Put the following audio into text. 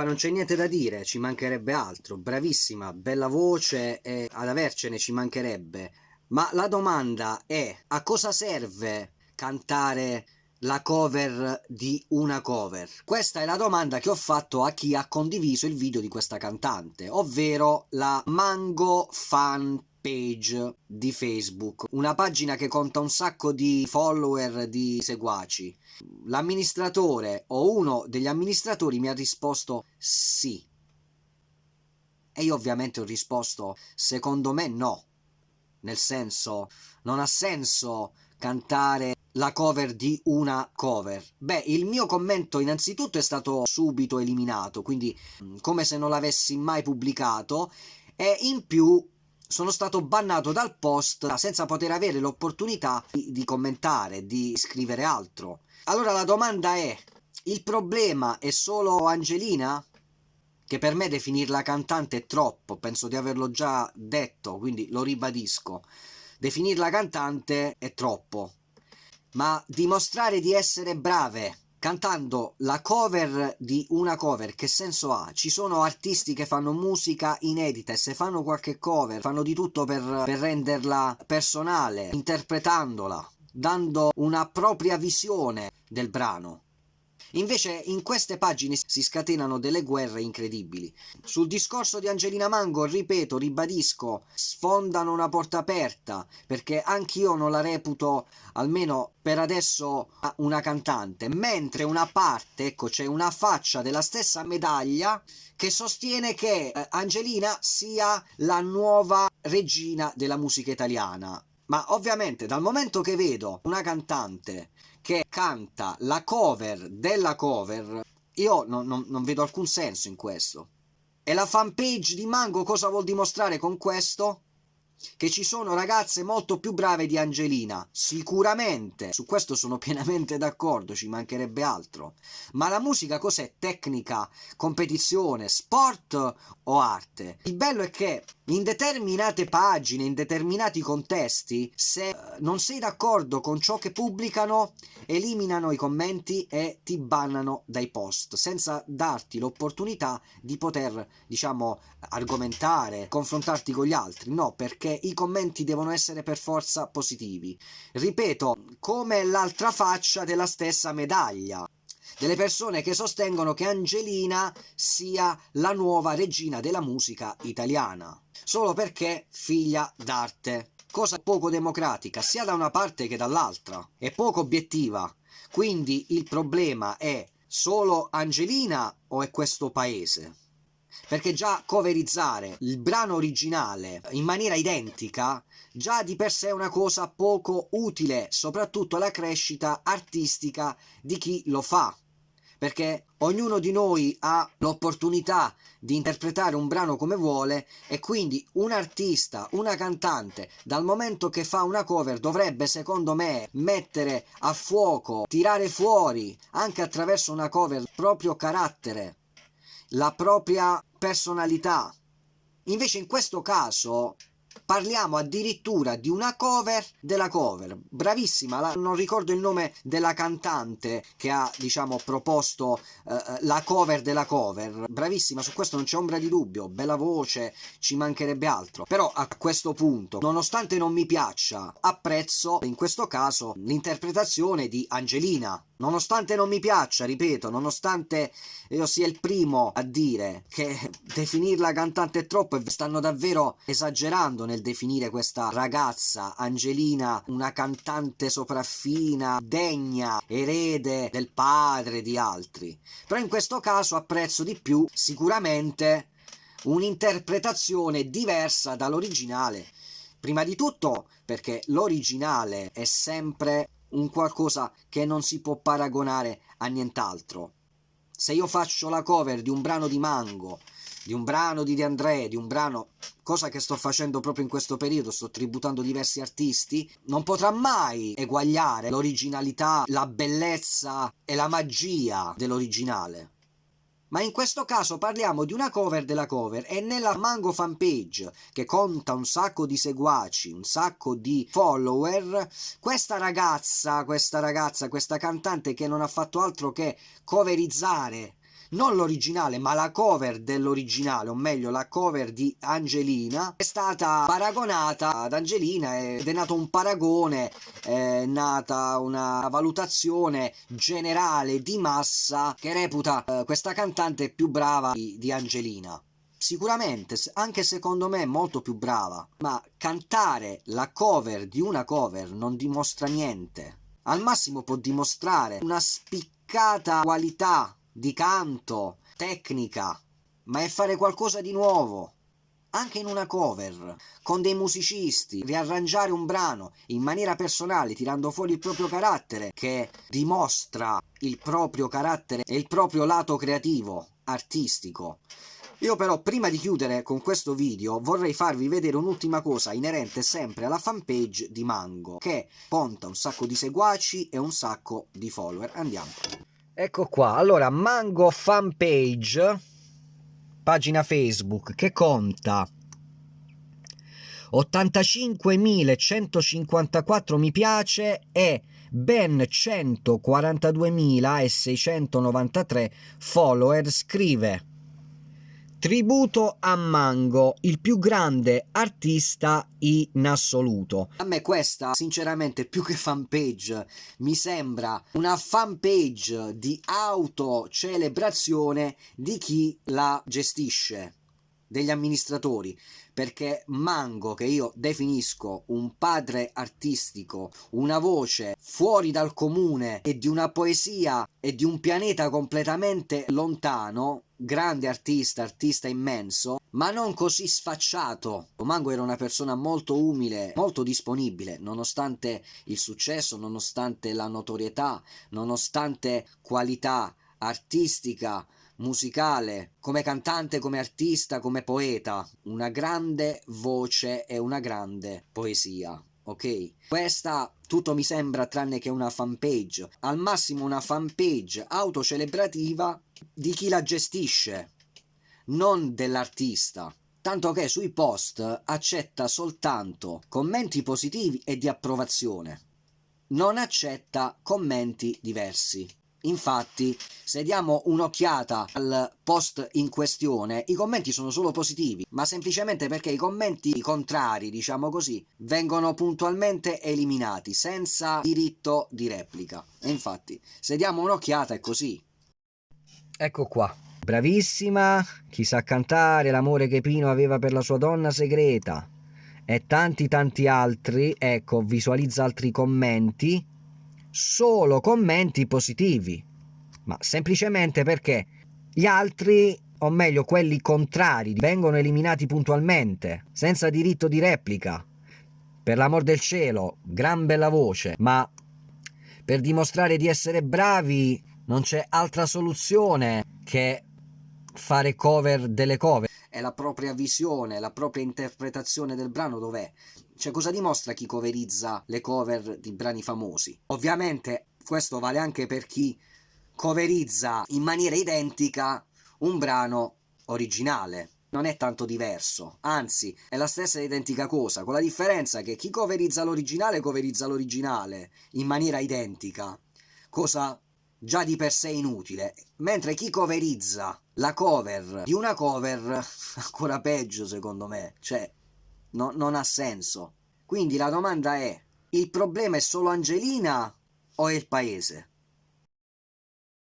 brava, non c'è niente da dire, ci mancherebbe altro, bravissima, bella voce e ad avercene ci mancherebbe. Ma la domanda è: a cosa serve cantare la cover di una cover? Questa è la domanda che ho fatto a chi ha condiviso il video di questa cantante, ovvero la Mango Fan Page di Facebook, una pagina che conta un sacco di follower, di seguaci. L'amministratore o uno degli amministratori mi ha risposto sì. E io ovviamente ho risposto: secondo me no. Nel senso, non ha senso cantare la cover di una cover. Beh, il mio commento innanzitutto è stato subito eliminato, quindi come se non l'avessi mai pubblicato, e in più sono stato bannato dal post senza poter avere l'opportunità di commentare, di scrivere altro. Allora la domanda è: il problema è solo Angelina? Che per me definirla cantante è troppo, penso di averlo già detto, quindi lo ribadisco. Definirla cantante è troppo. Ma dimostrare di essere brave cantando la cover di una cover, che senso ha? Ci sono artisti che fanno musica inedita e se fanno qualche cover fanno di tutto per renderla personale, interpretandola, dando una propria visione del brano. Invece in queste pagine si scatenano delle guerre incredibili. Sul discorso di Angelina Mango, ripeto, ribadisco, sfondano una porta aperta, perché anch'io non la reputo, almeno per adesso, una cantante, mentre una parte, ecco, c'è una faccia della stessa medaglia che sostiene che Angelina sia la nuova regina della musica italiana. Ma ovviamente dal momento che vedo una cantante che canta la cover della cover, io non vedo alcun senso in questo. E la fanpage di Mango cosa vuol dimostrare con questo? Che ci sono ragazze molto più brave di Angelina, sicuramente, su questo sono pienamente d'accordo, ci mancherebbe altro. Ma la musica cos'è? Tecnica, competizione, sport o arte? Il bello è che in determinate pagine, in determinati contesti, se non sei d'accordo con ciò che pubblicano, eliminano i commenti e ti bannano dai post, senza darti l'opportunità di poter, diciamo, argomentare, confrontarti con gli altri. No, perché i commenti devono essere per forza positivi. Ripeto, come l'altra faccia della stessa medaglia, delle persone che sostengono che Angelina sia la nuova regina della musica italiana, solo perché figlia d'arte, cosa poco democratica sia da una parte che dall'altra, e poco obiettiva. Quindi il problema è solo Angelina o è questo paese? Perché già coverizzare il brano originale in maniera identica già di per sé è una cosa poco utile, soprattutto alla crescita artistica di chi lo fa. Perché ognuno di noi ha l'opportunità di interpretare un brano come vuole e quindi un artista, una cantante, dal momento che fa una cover dovrebbe, secondo me, mettere a fuoco, tirare fuori, anche attraverso una cover, il proprio carattere, la propria personalità. Invece in questo caso parliamo addirittura di una cover della cover. Bravissima, non ricordo il nome della cantante che ha, diciamo, proposto la cover della cover. Bravissima, su questo non c'è ombra di dubbio, bella voce, ci mancherebbe altro. Però a questo punto, nonostante non mi piaccia, apprezzo in questo caso l'interpretazione di Angelina. Nonostante non mi piaccia, ripeto, nonostante io sia il primo a dire che definirla cantante è troppo e stanno davvero esagerando nel definire questa ragazza Angelina una cantante sopraffina, degna, erede del padre di altri. Però in questo caso apprezzo di più sicuramente un'interpretazione diversa dall'originale. Prima di tutto perché l'originale è sempre un qualcosa che non si può paragonare a nient'altro. Se io faccio la cover di un brano di Mango, di un brano di De André, di un brano, cosa che sto facendo proprio in questo periodo, sto tributando diversi artisti, non potrà mai eguagliare l'originalità, la bellezza e la magia dell'originale. Ma in questo caso parliamo di una cover della cover e nella Mango fanpage, che conta un sacco di seguaci, un sacco di follower, questa ragazza, questa cantante che non ha fatto altro che coverizzare non l'originale ma la cover dell'originale, o meglio la cover di Angelina, è stata paragonata ad Angelina ed è nato un paragone, è nata una valutazione generale di massa che reputa questa cantante più brava di Angelina. Sicuramente, anche secondo me molto più brava, ma cantare la cover di una cover non dimostra niente. Al massimo può dimostrare una spiccata qualità di canto, tecnica, ma è fare qualcosa di nuovo. Anche in una cover, con dei musicisti, riarrangiare un brano in maniera personale, tirando fuori il proprio carattere, che dimostra il proprio carattere e il proprio lato creativo, artistico. Io però, prima di chiudere con questo video, vorrei farvi vedere un'ultima cosa inerente sempre alla fanpage di Mango, che conta un sacco di seguaci e un sacco di follower. Andiamo. Ecco qua, allora Mango fanpage, pagina Facebook, che conta 85.154 mi piace e ben 142.693 follower. Scrive: tributo a Mango, il più grande artista in assoluto. A me questa, sinceramente, più che fanpage, mi sembra una fanpage di autocelebrazione di chi la gestisce, degli amministratori, perché Mango, che io definisco un padre artistico, una voce fuori dal comune e di una poesia e di un pianeta completamente lontano, grande artista, artista immenso, ma non così sfacciato. Mango era una persona molto umile, molto disponibile, nonostante il successo, nonostante la notorietà, nonostante qualità artistica, musicale, come cantante, come artista, come poeta, una grande voce e una grande poesia. Ok? Questa tutto mi sembra tranne che una fanpage, al massimo una fanpage autocelebrativa di chi la gestisce, non dell'artista. Tanto che sui post accetta soltanto commenti positivi e di approvazione, non accetta commenti diversi. Infatti, se diamo un'occhiata al post in questione, i commenti sono solo positivi, ma semplicemente perché i commenti contrari, diciamo così, vengono puntualmente eliminati, senza diritto di replica. E infatti, se diamo un'occhiata è così. Ecco qua. Bravissima, chi sa cantare, l'amore che Pino aveva per la sua donna segreta. E tanti altri, ecco, visualizza altri commenti, solo commenti positivi, ma semplicemente perché gli altri, o meglio quelli contrari, vengono eliminati puntualmente, senza diritto di replica. Per l'amor del cielo, gran bella voce, ma per dimostrare di essere bravi non c'è altra soluzione che fare cover delle cover. È la propria visione, la propria interpretazione del brano dov'è? Cioè, cosa dimostra chi coverizza le cover di brani famosi? Ovviamente questo vale anche per chi coverizza in maniera identica un brano originale. Non è tanto diverso, anzi è la stessa identica cosa, con la differenza che chi coverizza l'originale in maniera identica, cosa già di per sé inutile, mentre chi coverizza la cover di una cover ancora peggio, secondo me, cioè non ha senso. Quindi la domanda è: il problema è solo Angelina o è il paese?